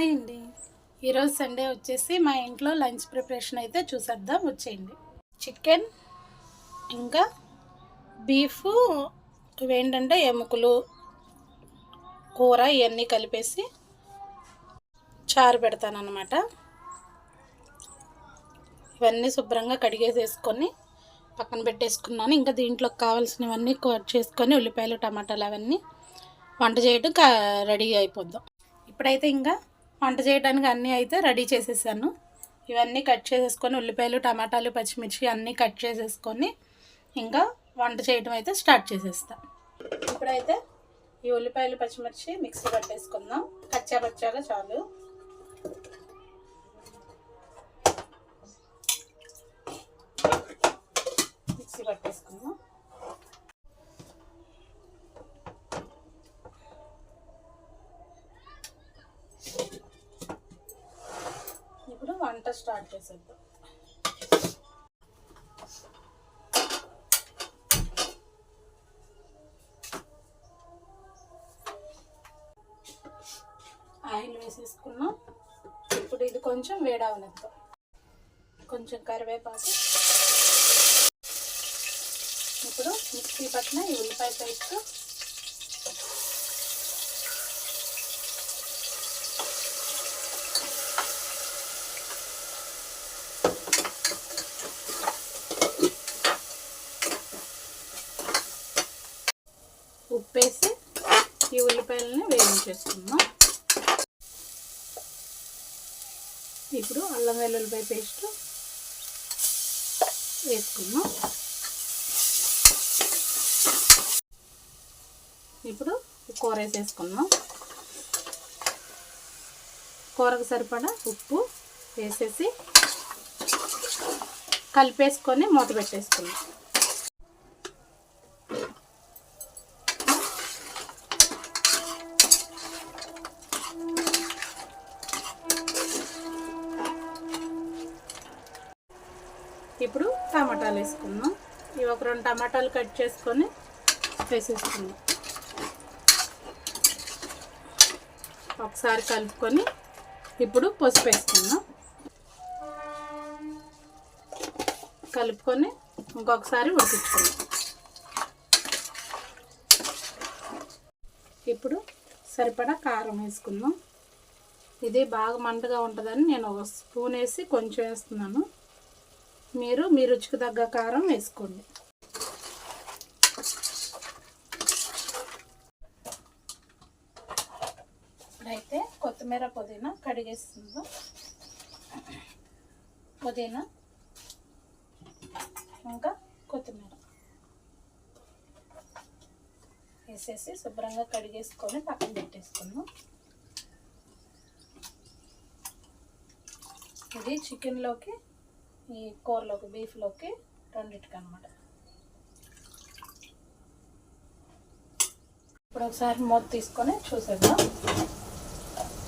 Hi అండి. ఈరోజు Sunday వచ్చేసి మా ఇంట్లో లంచ్ ప్రిపరేషన్ అయితే చూసేద్దాం, వచ్చేయండి. చికెన్ ఇంకా బీఫ్ ఇవేంటంటే ఎముకలు కూర ఇవన్నీ కలిపేసి చారు పెడతానన్నమాట. ఇవన్నీ శుభ్రంగా కడిగేసేసుకొని పక్కన పెట్టేసుకున్నాను. ఇంకా దీంట్లోకి కావాల్సినవన్నీ కట్ చేసుకొని ఉల్లిపాయలు టమాటాలు అవన్నీ వంట చేయడం రెడీ అయిపోద్దాం. ఇప్పుడైతే ఇంకా వంట చేయడానికి అన్నీ అయితే రెడీ చేసేసాను. ఇవన్నీ కట్ చేసేసుకొని ఉల్లిపాయలు టమాటాలు పచ్చిమిర్చి అన్నీ కట్ చేసేసుకొని ఇంకా వంట చేయడం అయితే స్టార్ట్ చేసేస్తాను. ఇప్పుడైతే ఈ ఉల్లిపాయలు పచ్చిమిర్చి మిక్సీ పట్టేసుకుందాం. కచ్చాపచ్చాగా చాలు. మిక్సీ పట్టేసుకుందాం. ఇప్పుడు వంట స్టార్ట్ చేసేద్దాం. ఆయిల్ వేసేసుకున్నాం. ఇప్పుడు ఇది కొంచెం వేడవనిద్దాం. కొంచెం కరివేపాకు, ఇప్పుడు మిక్సీ పట్టిన ఈ ఉల్లిపాయ పేస్ట్, ఉప్పేసి ఈ ఉల్లిపాయలని వేయించేసుకుందాం. ఇప్పుడు అల్లం వెల్లుల్లిపాయ పేస్ట్ వేసుకుందాం. ఇప్పుడు కూర వేసేసుకుందాం. కూరకు సరిపడా ఉప్పు వేసేసి కలిపేసుకొని మూత పెట్టేసుకుందాం. ఇప్పుడు టమాటాలు వేసుకుందాం. ఇవి ఒక 2 టమాటాలు కట్ చేసుకొని వేసేసుకుందాం. ఒకసారి కలుపుకొని ఇప్పుడు పసుపు వేసుకుందాం. కలుపుకొని ఇంకొకసారి ఉడికించుకుందాం. ఇప్పుడు సరిపడా కారం వేసుకుందాం. ఇది బాగా మంటగా ఉంటుందని నేను ఒక స్పూన్ వేసి కొంచెం వేస్తున్నాను. మీరు మీ రుచికి తగ్గ కారం వేసుకోండి. ఇప్పుడైతే కొత్తిమీర పుదీనా కడిగేస్తుందో, పుదీనా ఇంకా కొత్తిమీర వేసేసి శుభ్రంగా కడిగేసుకొని పక్కన పెట్టేసుకుందాం. ఇది చికెన్లోకి ఈ కూరలోకి బీఫ్లోకి రెండింటికి అన్నమాట. ఇప్పుడు ఒకసారి మూత తీసుకొని చూసేద్దాం.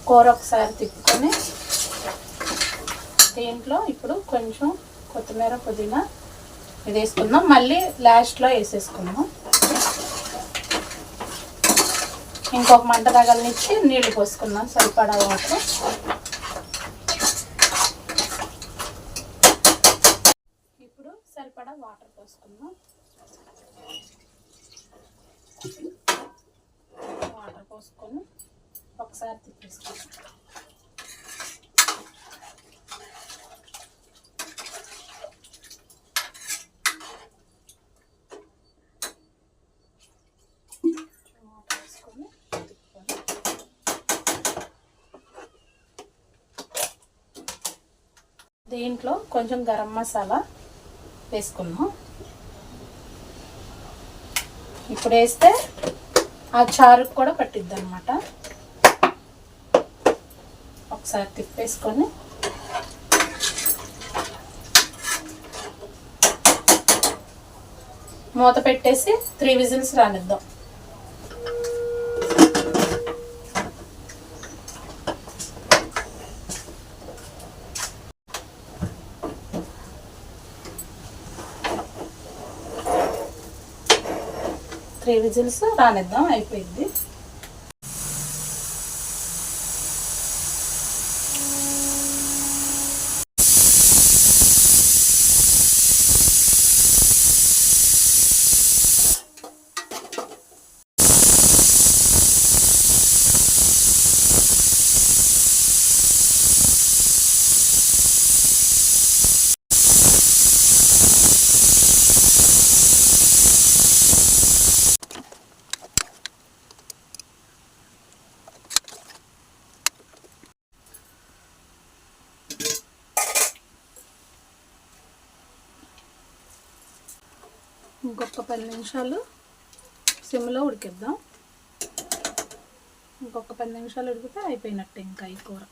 కూర ఒకసారి తిప్పుకొని దీంట్లో ఇప్పుడు కొంచెం కొత్తిమీర పుదీనా ఇది వేసుకుందాం. మళ్ళీ లాస్ట్లో వేసేసుకుందాం. ఇంకొక మంట తగలనిచ్చి నీళ్ళు పోసుకుందాం సరిపడా వాటర్. సరిపడా వాటర్ పోసుకుందాం. వాటర్ పోసుకొని ఒకసారి తిప్పేసుకుందాం. వాటర్ వేసుకొని తిప్పుకొని దీంట్లో కొంచెం గరం మసాలా వేసుకుందాం. ఇప్పుడు వేస్తే ఆ చారుకు కూడా పట్టిద్ది అన్నమాట. ఒకసారి తిప్పేసుకొని మూత పెట్టేసి 3 విజిల్స్ రానిద్దాం. త్రీ విజిల్స్ రానిద్దాం, అయిపోయింది. ఇంకొక 10 నిమిషాలు సిమ్లో ఉడికిద్దాం. ఇంకొక 10 నిమిషాలు ఉడికితే అయిపోయినట్టే ఇంకా ఈ కూర.